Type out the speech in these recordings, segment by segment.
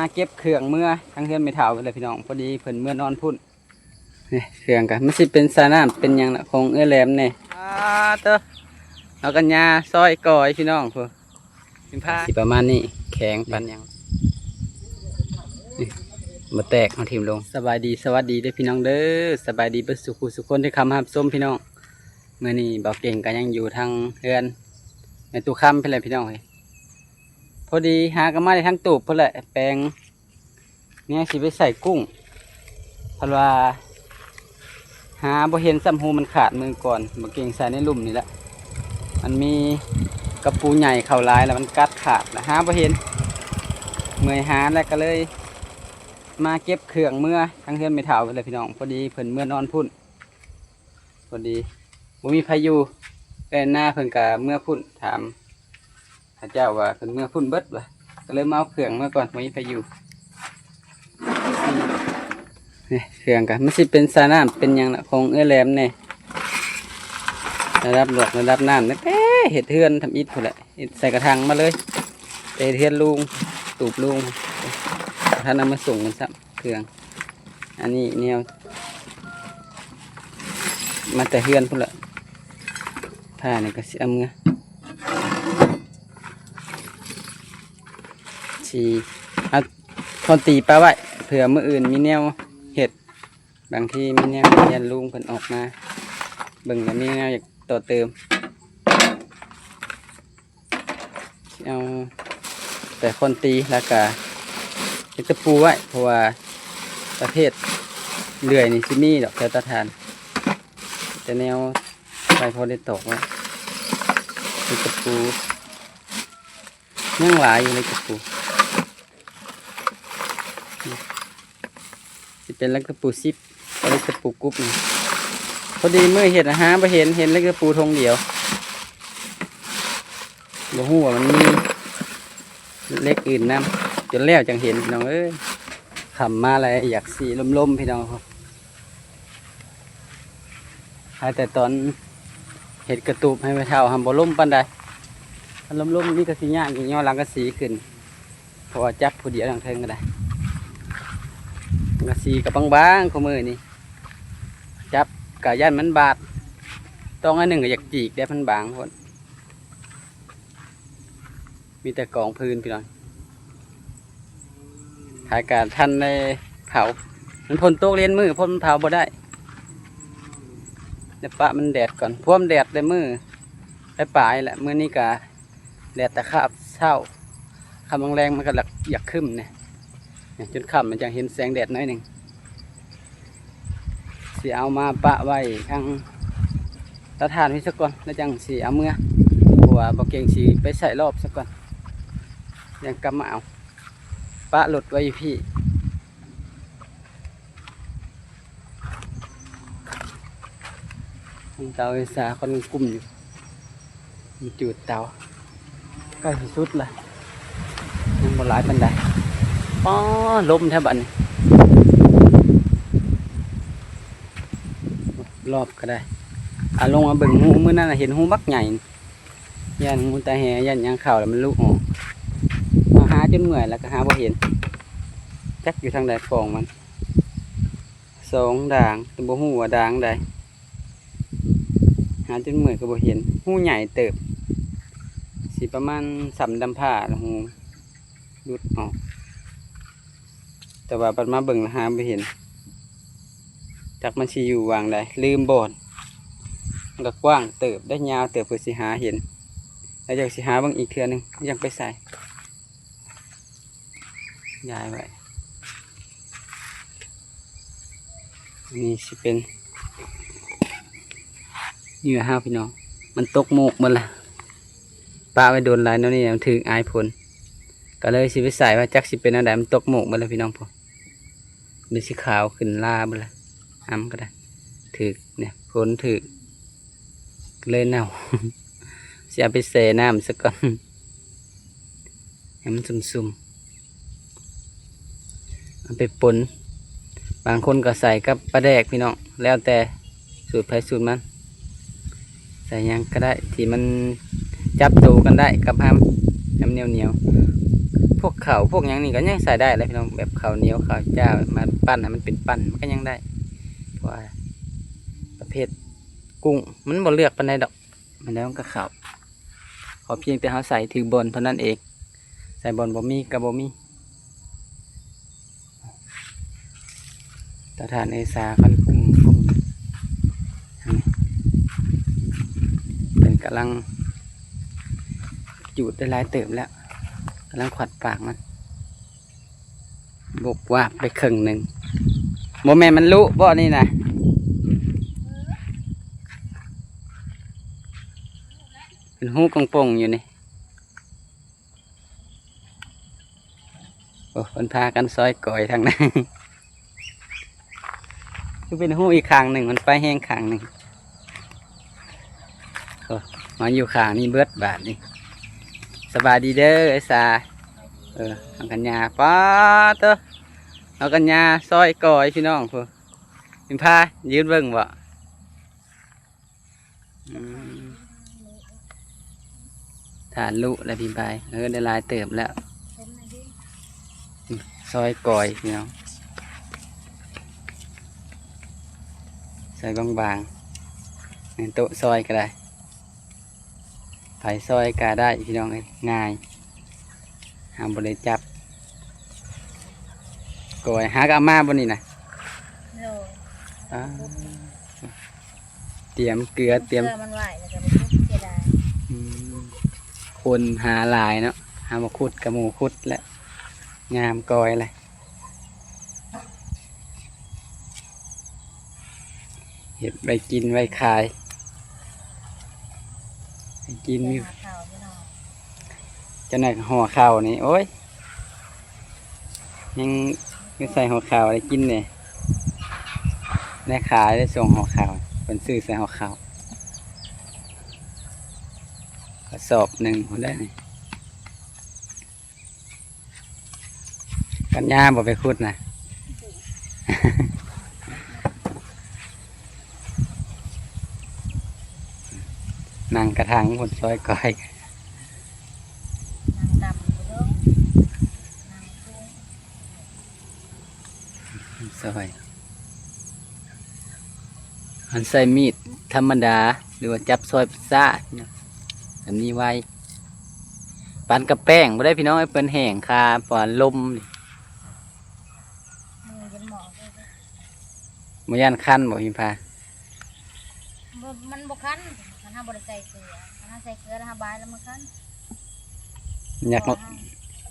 มาเก็บเครื่องเมื่อทั้งเฮือนไม่เท่าไปเลยพี่น้องพอดีเพิ่นเมื่อนอนพุ่นนี่เครื่องกันมันสิเป็นสาน้ำเป็นอย่างละของเอื้อแหลมเนี่ยเตอเอากันยาซอยก่อยพี่น้องพวกเป็นผ้าสิประมาณนี้แข็งปันยังนี่มาแตกมาทิ่มลงสบายดีสวัสดีด้วยพี่น้องเด้อสบายดีเป็นสุขุสุขคนที่คำหับส้มพี่น้องเมื่อนี้เบาเก่งก็ยังอยู่ทางเฮือนในตู้คำเป็นไรพี่น้องเลยพอดีหากันมาได้ทั้งตูบเพื่อแหละแปลงเนี่ยสิไปใส่กุ้งเพราะว่าหาบ่เห็นซ้ำหูมันขาดมือก่อนบ่เก่งใส่ในลุ่มนี่แหละมันมีกระปูใหญ่เข่าลายแล้วมันกัดขาดแล้วหาบ่เห็นเมื่อยหาแล้วก็เลยมาเก็บเครื่องเมื่อทั้งเฮือนไม่เท่าไปเลยพี่น้องพอดีเพิ่นเมื่อนอนพุ่นพอดีบ่มีพายุแต่หน้าเพิ่นก็เมื่อพุ่นถามพระเจ้าว่าเพิ่นเมื่อพุ่นเบิดว่ะก็เลยมาเอาเครื่องเมื่อก่อนบ่มีพายุนี่เครื่องกันมันสิเป็นสาน้ำเป็นอย่างละของเอื้อแหลมเนี่ยระดับหลวกระดับน้ำนี่เห็ดเทือนทำอิฐพุ่นแหละใส่กระถางมาเลยเห็ดเทือนลุงตูบลุงท่านนำมาส่งกันซับเครื่องอันนี้แนวมาแต่เฮือนพุ่นแหละผ้านี่ก็สิเอามือชีเอาคนตีปลาไว้เผื่อมืออื่นมีแนวเห็ดบางที่มีแนวยันลุงเพิ่นออกมาเบิ่งแล้วมีแนวอยากต่อเติมเอาแต่คนตีแล้วก็เห็ดตะปูไว้เพราะว่าประเภทเลื่อยนี่ซิมีดอกแถวตะทานแต่แนวไปพอได้ตกไว้เห็ดตะปูยังหลายอยู่ในตะปูจะเป็นลักตะปูซิปลักตะปูกุ๊บนี่พอดีเมื่อเห็นหาไปเห็นลักตะปูทงเดียวบ่ฮู้ว่ามันมีเล็กอื่นน้ำจนแล้วจังเห็นพี่น้องเอ้ยขำมาอะไรอยากสีลมๆพี่น้องครับแต่ตอนเห็ดกระตูบให้ไปเท่าทำบ่ล่มปันใดถ้าล่มๆนี่ก็สีย่างย่อหลังก็สีขึ้นเพราะว่าจับผู้เดียวทางเทิงก็ได้กระสีกับบางๆของมือนี่จับกะย่านมันบาดต้องอันหนึ่งก็อยากจีกได้มันบางคนมีแต่กองพื้นพี่น้องถ่ายการท่านในเผามันพ่นโต๊ะเรียนมือพ่นเผาบ่ได้เดี๋ยวปะมันแดดก่อนพ่วมแดดได้มือไปปลายแหละมือนี้กะแดดแต่ข้าบเช้าคำแรงมันก็อยากขึ้นเนี่ยจนค่ำมันจะเห็นแสงแดดน้อยหนึ่งสีเอามาปะไว้ทางตะทานไว้สักก่อนแล้วจังสีเอาเมื่อเพราะว่าบ่เก่งสีไปใส่รอบสักก่อนยังกำมาเอาปะหลดไว้พี่เตาไฟฟ้าคนกุ้มอยู่มีจุดเตาใกล้สุดละยังบ่หลายปันใดป้อลมแทบบันรอบก็ได้ลงมาเบิ่งหูมื้อนั้นเห็นหูบักใหญ่ยันหูตาแหยันยังเข่าแล้วมันลุกออกมาหาจนเหนื่อยแล้วก็หาบ่เห็นจักอยู่ทางใดฟองมันสองด่างแต่บ่ฮู้ว่าด่างใดหาจนเหนื่อยก็บ่เห็นหูใหญ่เติบสิประมาณสำดำผ้าแล้วหูรุดออกแต่ว่าปัดมาเบิ่งหาไม่เห็นจักมันสิอยู่วางใดลืมบ่อนมันก็กว้างเติบได้ยาวเติบเพื่อสิหาเห็นแล้วอยากสิหาบางอีกเทื่อนึงยังไปใส่ย้ายไว้นี่สิเป็นเหยื่อห้าวพี่น้องมันตกโมกมันละปลาไปโดนลายนั่นนี่มันถึงอายผลก็เลยสิไปใส่ว่าจักสิเป็นอะไรมันตกโมกมันละพี่น้องผมเป็นสีขาวขึ้นล่ามันละอ้ำก็ได้ถือเนี่ยผลถือเลยเน่า เสียไปเสน้ำสักก่อนให้มันซุ่มๆมันไปปนบางคนก็ใส่กับปลาแดกพี่น้องแล้วแต่สูตรไผ่สูตรมันใส่ยังก็ได้ที่มันจับตูกันได้กับห้ำเหนียว พวกข้าวพวกหยังนี่ก็ยังใส่ได้เลยพี่น้องแบบข้าวเหนียวข้าวเจ้ามาปั้นให้มันเป็นปั้นมันก็ยังได้เพราะว่าประเภทกุ้งมันบ่เลือกปานใดดอกมันแล้วมันก็ข้าวขอเพียงแต่เขาใส่ถือบนเท่านั้นเองใส่บนบ่มีกับบ่มีตาทานเอซาคันกุ้งเป็นกำลังจูดได้หลายเติบแล้วกำลังขวัดปากมันบกว่าไปครึ่งหนึ่งโมแม่มันรู้บ่นี่นะเป็นหูกองปงอยู่นี่โอ้คนพากันซอยก่อยทางนั้น คือเป็นหูอีกข้างหนึ่งมันไฟแห้งข้างหนึ่งมาอยู่ข้างนี่เบิดบาทนี่สบายดีเด้อไอ้สาทางกันยาป้าเต้อเอากันยาซอยก่อยพี่น้องพูเป็นพายืนเบิ่งบ่ฐานลุแล้วพี่ไปได้ลายเติมแล้วซอยก่อยพี่น้องใส่บางๆโต๊ะซอยก็ได้ไผ่ซอยก็ได้พี่น้องง่ายห้ามบริจับก่อยหากอามาบนนี่นะเตรียมเกลือเตรียมมันไหวแล้วก็ไปทุบเสียดายคนหาลายเนาะหามาคุดกับหมูคุดและงามก่อยอะไรเห็ดใบกินใบขายใบกินมีจะไหนห่อข้าวนี่โอ้ยยังใส่ห่อข้าวอะไรกินเนี่ยได้ขายได้ส่งห่อข้าวเป็นซื้อใส่ห่อข้าวกระสอบหนึ่งคนได้นี่กันย่าบอกไปคุดนะ นั่งกระถางคนซอยก้อยซอยมันใส่มีดธรรมดาหรือว่าจับซอยพิซซ่าแบบนี้ไว้ปานกับแป้งไม่ได้พี่น้องไอ้เปิ้นแห้งคาปานลมมาย่านคันบอกพิมพามันบกคันมันห้ามบริใส่เกลือมันห้ามใส่เกลือแล้วห้ามบายแล้วมันคันอ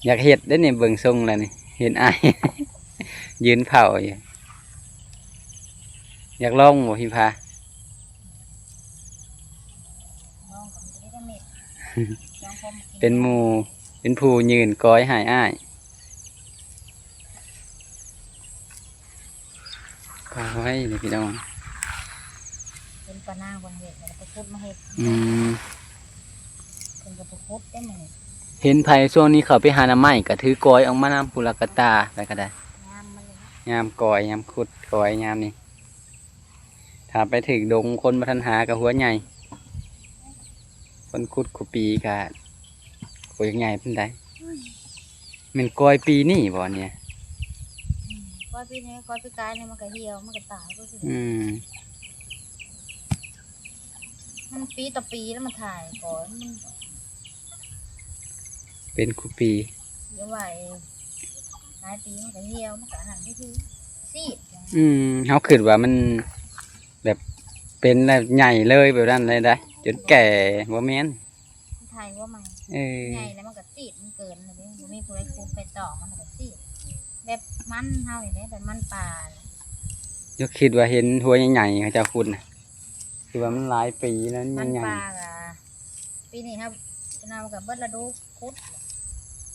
ยากเห็ดได้เนี่ยเบิ่งทรงแล้วนี่เห็นไอ ยืนเผาอยู่อยากลองบอกพิมพาเป็นหมูเป็นผู้ยืนก้อยหายอ้ายก้อยนี่พี่น้องเป็นปลาหน้าบนเห็ดแล้วไปพุดมาเห็ดเป็นกระปุกพุดได้ไหมเห็นไผ่ช่วงนี้เขาไปหาน้ำไม้ก็ถือก้อยออกมานำปุรกตาไปก็ได้ยามก้อยยามขุดก้อยยามนี่ถ้าไปถึงดงคนมาทันหากับหัวใหญ่คนขุดขุปีกะหัวใหญ่เป็นไดมันก้อยปีนี่บ่เนี่ยก้อยปีนี้ก้อยปีกายเนี่ยมันก็เหี่ยวมันก็ตายก็สิมันปีต่อปีแล้วมันถ่ายก่อนมันเป็นขุปีเดี๋ยวไหวหลายปีมันก็เหี่ยวมันก็หันไปที่ซีดเขาคิดว่ามันแบบเป็นแบบใหญ่เลยแบบนั้นเลยได้จนแก่บ่แม่นถ่ายว่ามันใหญ่แล้วมันก็ซีดมันเกินเลยมันมีผู้ใดคุมไปต่อมันก็ซีดแบบมันเท่าอย่างนี้แบบมันป่ายกคิดว่าเห็นหัวใหญ่ๆเขาจะคุณคือว่ามันหลายปีแล้วมันป่าปีนี้ครับเรากับเบิร์ดระดูคุด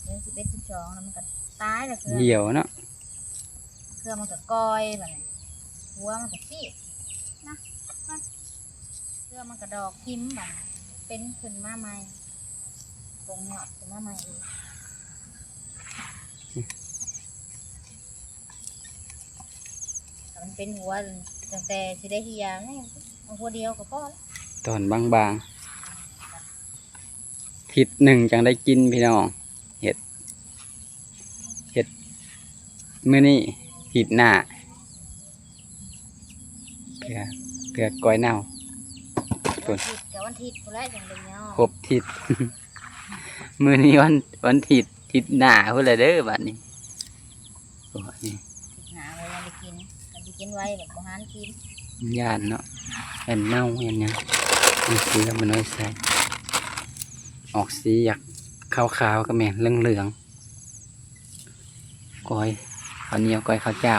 เดือน11 12แล้วมันก็ตายเลยเหี่ยวเนาะเครื่องมันก็ก้อยแบบนี้หัวมันก็ซีดนะเครื่องมันก็ดอกพิมพ์แบบเป็นขึ้นมาใหม่ตรงหยอดขึ้นมาใหม่อีกมันเป็นหัวตั้งแต่สิได้ที่ยางนี่หัวเดียวก็พอตอนบางๆทิศหนึ่งจังได้กินพี่น้องเห็ด มื้อนี้ทิศหน้าเพื่อก้อยเน่า วันทิศกับวันทิศคนแรกอย่างเดียว ครบทิศ มื้อนี้วันทิศหน้าพุ่นละเด้อบัดนี้โอ้ย หนาเลยยังไปกินกันไปกินไว้แบบบ่หานกิน ย่านเนาะแอนเน่าเห็นยังนี่สีแล้วมันน้อยใส่ออกสีอยากขาวๆก็แม่นเหลืองๆก้อยข้าวเหนียวก้อยข้าวเจ้า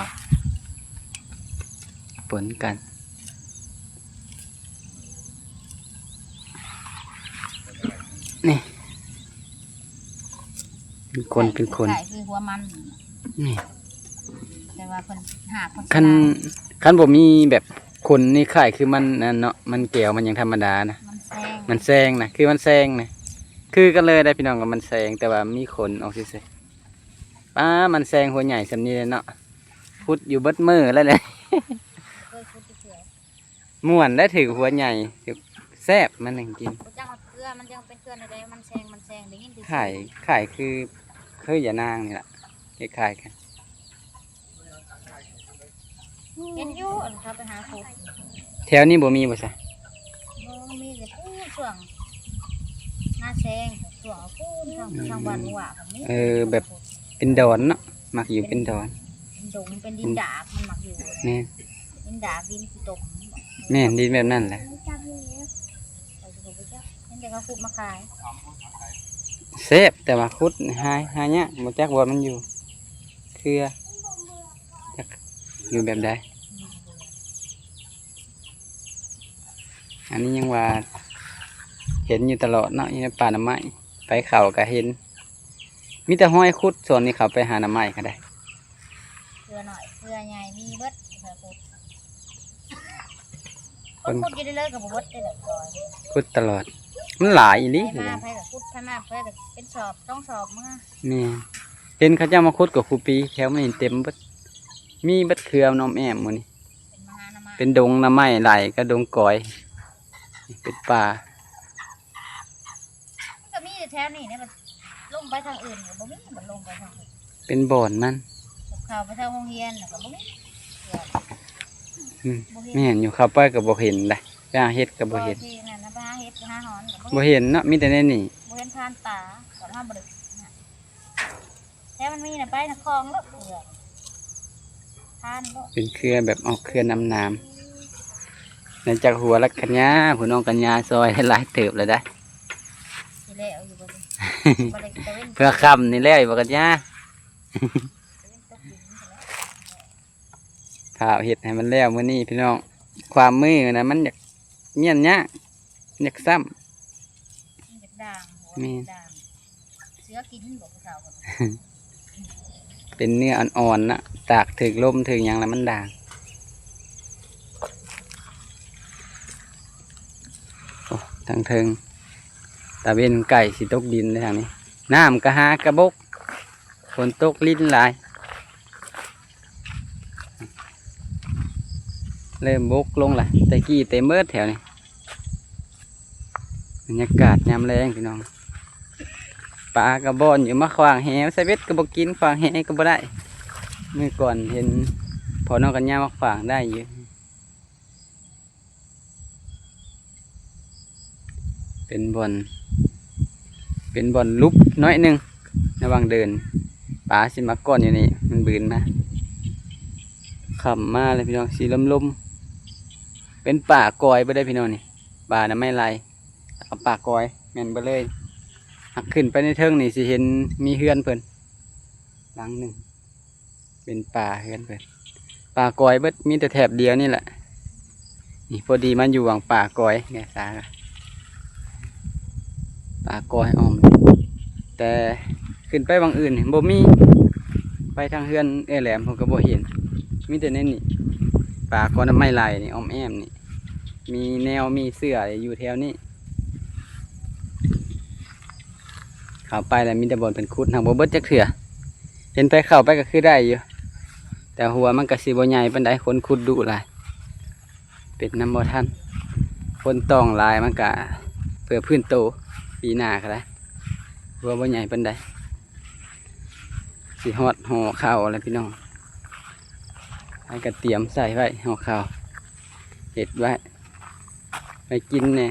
ปนกันนี่เป็นคน ไก่คือหัวมัน นี่ แต่ว่าคนหาคน คันบ่มีแบบคนนี่ข่ายคือมันนั่นเนาะมันแก้วมันยังธรรมดานะ มันแซง มันแซงนะคือมันแซงนะคือกันเลยได้พี่น้องกับมันแซงแต่ว่ามีขนออกซิเซป้ามันแซงหัวใหญ่สำนีเลยเนาะพุดอยู่เบิดมือแล้วเลย เคยพูดเฉย ม่วนได้ถือหัวใหญ่ถือแซ่บมันจริง ๆจังเกลือมันยังเป็นเกลืออะไรมันแซงได้ยินดี ๆขายคืออย่านางนี่แหละขายกัน เห็นอยู่อันเขาไปหาคุด แถวนี้บ่มีบ่ซะ มีแต่พูดช่วงหน้าแซงช่วงพูดทางบ้านหัวแบบนี้ แบบเป็นดอนเนาะมักอยู่เป็นดอน เป็นดงเป็นดินดาบมันหมักอยู่ แม่น ดินดาบดินตก แม่นดีแบบนั้นแหละ เดี๋ยวเขาขุดมาขาย แซ่บแต่ว่าคุดหายเนี่ยบ่จักว่ามันอยู่คือจักอยู่แบบใดอันนี้ยังว่าเห็นอยู่ตลอดเนาะอยู่ในป่าหน่อไม้ไปเขาก็เห็นมีแต่ห้อยคุดส่วนนี้เขาไปหาหน่อไม้ก็ได้ เกลือหน่อยเกลือใหญ่มีเบิดเกลือขุดขุดอยู่ได้เลยกับเบิดได้แบบก่อน คุดตลอดมันหลายอีหลี ไปมาไปกับขุดไปมาไปกับเป็นสอบต้องสอบเมื่อ นี่เห็นเขาเจ้ามาคุดกับครูปีแถวมันเห็นเต็มเบิดมีเบิดเครือน้อมแอมหมื้นี้ เป็นมหานามา เป็นดงหน่อไม้ไหลก็ดงกอยเป็นป่า ก็มีแถวนี้เนี่ยมันลงไปทางอื่นกับบ่มีมันลงไปทางอื่น เป็นบ่อนมัน ข่าวไปทางโรงเรียนกับบ่มี อืมไม่เห็นอยู่เข้าไปกับบ่เห็นเลยไปหาเฮ็ดกับบ่เห็น ที่นั่นนะไปหาเห็ดไปหาหอนกับ บ่เห็นเนาะมีแต่ในนี่ บ่เห็นทานตากับห้าบริแถวมันมีน่ะไปนะคลองแล้วเกลือทานแล้ว เป็นเครือแบบออกเครือน้ำในจากหัวลักขัญญาผู้น้องกัญญาซอยหลายเติบเลยได้ สิแล้วอยู่บ่บ่ได้ตะเว้น เพื่อคำนี่แล้วอยู่บ่กัญญา ตกดินซะแล้ว ข่าวเห็ดให้มันแล้วมื้อนี้พี่น้องความมือนะมันอยากเมียนยากอยากซ้ มันจะด่างหัวมันด่างเสือกินบอกผู้สาวคนนั้น ำเป็นเนื้ออ่อนๆนะตากถึกลมถึงอย่างแล้วมันด่างโอ้ทางเทิงตาเวนไก่สิตกดินเลยทางนี้น้ำกระหากระบกฝนตกลิ้นหลายเริ่มบกลงละแต่กี้เต็มเบิดแถวนี้บรรยากาศยามแรงพี่น้องปลากระบอนอยู่มาขวางแหวใส่เบ็ดก็บอกกินขวางแหก็บ่ได้เมื่อก่อนเห็นพอน้องกันย่ามาขวางได้อยู่เป็นบ่อนลุบน้อยหนึงระหว่างเดินปลาสิมาก้อนอยู่นี่มันบืนมาขำมาเลยพี่น้องสีลมๆเป็นป่ากอยไปได้พี่น้องนี่ป่าน่ะไม่ไรเอาป่ากอยแม่นไปเลยหักขึ้นไปในเทิงนี่สิเห็นมีเฮือนเพิ่นหลังหนึ่งเป็นป่าเฮือนเพิ่นป่ากอยเบิดมีแต่แถบเดียวนี่แหละนี่พอดีมันอยู่หวังป่ากอยเนี่ยสาป่ากอยอ้อมแต่ขึ้นไปบางอื่นบ่มีไปทางเฮือนแหลมผมก็บ่เห็นมีแต่ในนี่ป่ากอยน้ำไม่ไหลนี่อ้อมแอมนี่มีแนวมีเสื้ออยู่แถวนี้เข้าไปแล้วมีแต่บอลเป็นคุดทางบ่เบิดจักเถื่อเห็นไปเข้าไปก็คือได้อยู่แต่หัวมันก็สิบ่ใหญ่ปานใดคนขุดดุหลายเป็ดน้ำบ่ทันคนต้องหลายมันก็เพื่อพื้นโตปีหน้าก็ได้หัวบ่ใหญ่ปานใดสิฮอดห่อข้าวอะไรพี่น้อง ให้กระเทียมใส่ไว้ห่อข้าวเห็ดไว้ไปกินเนี่ย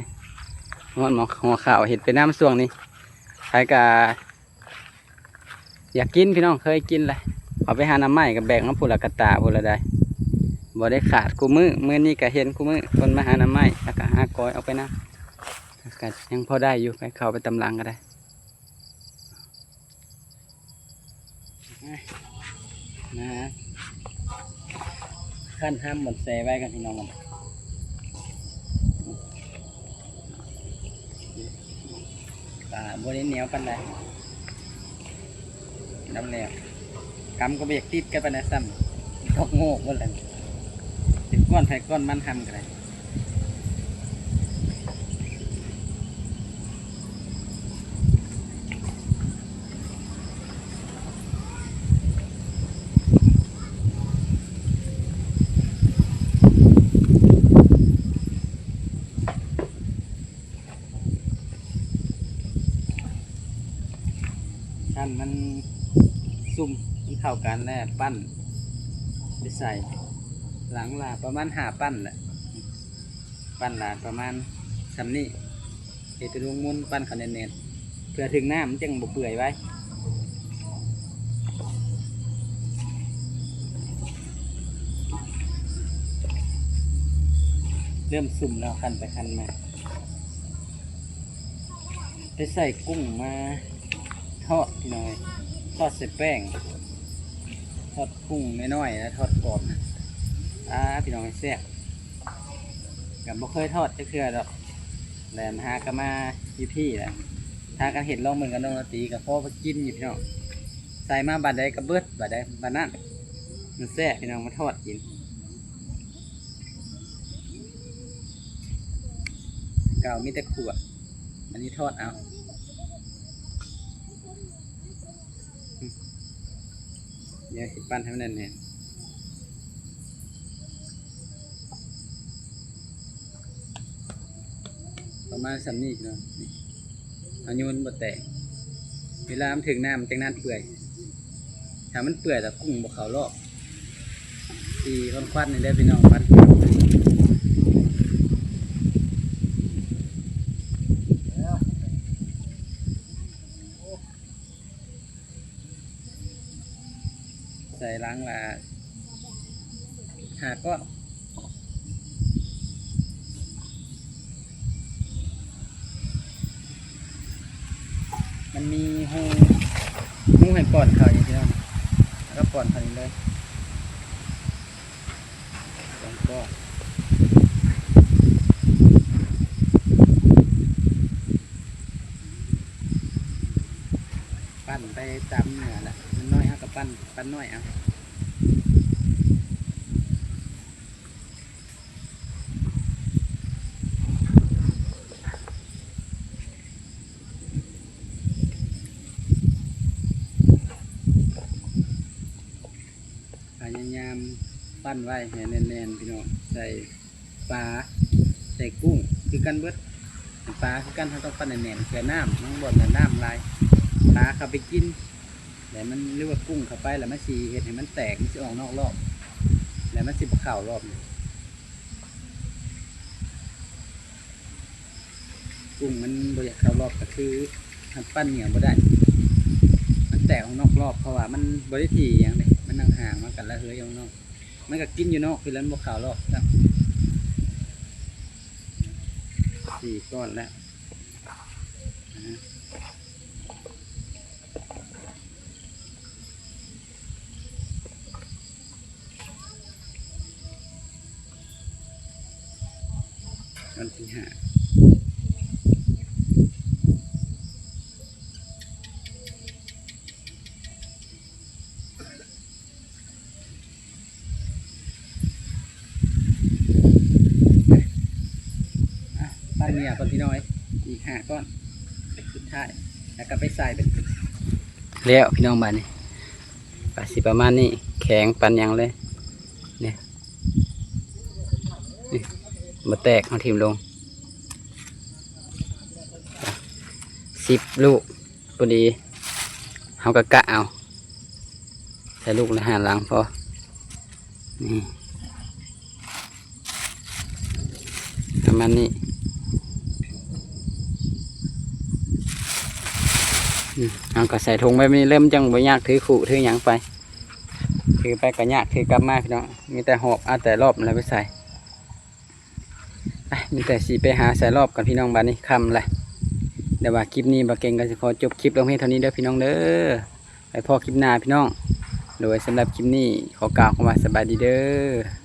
มันห่อข้าวเห็ดไปน้ำส่วงนี้ใครกะอยากกินพี่น้องเคยกินเลยเอาไปหาน้ำไม้กับแบกน้ำพุละกระตาพุละได้บ่ได้ขาดกูมือนี้ก็เห็นกูมือคนมาหาน้ำไม้แล้วก็หากอยเอาไปนะก็ยังพอได้อยู่ไปเข้าไปตำลังก็ได้นะขั้นห้ามหมดแซไว้กันพี่น้องมันบริเวณเหนียวปันใดน้ำแล้วกำก็เบียกติดกันไปนะซ้ำตกโง่หมดเลยติดก้อนไผ่ก้อนมันทำกันเลยขั้นมันซุ่มมันเข้ากันแล้วปั้นไปใส่หลังลาประมาณ5 ปั้นแหละปั้นลาประมาณ3นี่เห็ดรวงมุนปั้นขนาดเน็ตเพื่อถึงน้ำมันจังบ่เปื่อยไว้เริ่มซุ่มแล้วคันไปคันมาไปใส่กุ้งมาทอดพี่น้อยทอดใส่แป้งทอดกุ้งน้อยๆแล้วทอดกรอบนะพี่น้องแซ่บกับบ่เคยทอดจะเคือดอกแหลมหากันมาอยู่พี่แหละถ้ากันเห็นลองเหมือนกันน้องตีกับพ่อไปกินอยู่พี่น้องใส่มาบาดใดกับเบิดบาดใดบาดนั้นมันแซ่บพี่น้องมาทอดกินเก่ามีแต่ขวดอันนี้ทอดเอาเดี๋ยวสิปั้นให้มันแน่นประมาณ3 นี่เนาะอายุมันบ่แตกเวลามันถึงน้ำมันจังนั้นเปื่อยถ้ามันเปื่อยแต่กุ้งบ่เขารอบตีควันๆนี่ได้พี่น้องปั้นใส่ล้างละ5 ก้อนมันมีหูให้ป้อนเขาอย่างที่นั่นแล้วก็ป้อนเขานี้เลย2 ก้อนปั้นไปตามเนื้อแหละมันน้อยเอากับปั้นน้อยเอาพยายามปั้นไว้ให้แน่นๆพี่น้องใส่ปลาใส่กุ้งคือกันเบิดปลาคือกันเขาต้องปั้นแน่นๆเกลือน้ำน้องบ่นแต่น้ำลายปลาเขาไปกินแต่มันเรียกว่ากุ้งเข้าไปแล้วมันสีเห็ดให้มันแตกมันจะออกนอกรอบแล้วมันสิบข่าวรอบกุ้งมันบริยากเข้ารอบก็คือทำปั้นเหนียวบ่ได้มันแตกออกนอกรอบเพราะว่ามันบริทีอย่างนี้มันนั่งห่างมากันแล้วเฮ้ยอยู่นอกมันก็กินอยู่นอกคือแล้วบ่ข่าวรอบครับ4 ก้อนแล้ววันที่ 5ปั้นเนี่ยก่อนพี่น้อยอีก5 ก้อนสุดท้ายแล้วก็ไปใส่เป็นแล้วพี่น้องบ้านนี่ปลาสิประมาณนี้แข็งปันยังเลยเนี่ยนี่มาแตกเอาทิ่มลง10 ลูกพอดีเอากะเอาใส่ลูกละ5 หลังพอ นี่ประมาณนี้เอาก็ใส่ถุงไปมีเริ่มจังบ่ยากถือขู่ถือหยังไปถือไปก็ยากถือกลับมาพี่น้องมีแต่หอบเอาแต่รอบอะไรไปใส่ไปมีแต่สีไปหาใส่รอบกันพี่น้องบ้านนี้คำเลยเดี๋ยวว่าคลิปนี้บ่เก่งก็จะขอจบคลิปลงเพียงเท่านี้เด้อพี่น้องเด้อไปพอคลิปหน้าพี่น้องโดยสำหรับคลิปนี้ขอกล่าวคำว่าสบายดีเด้อ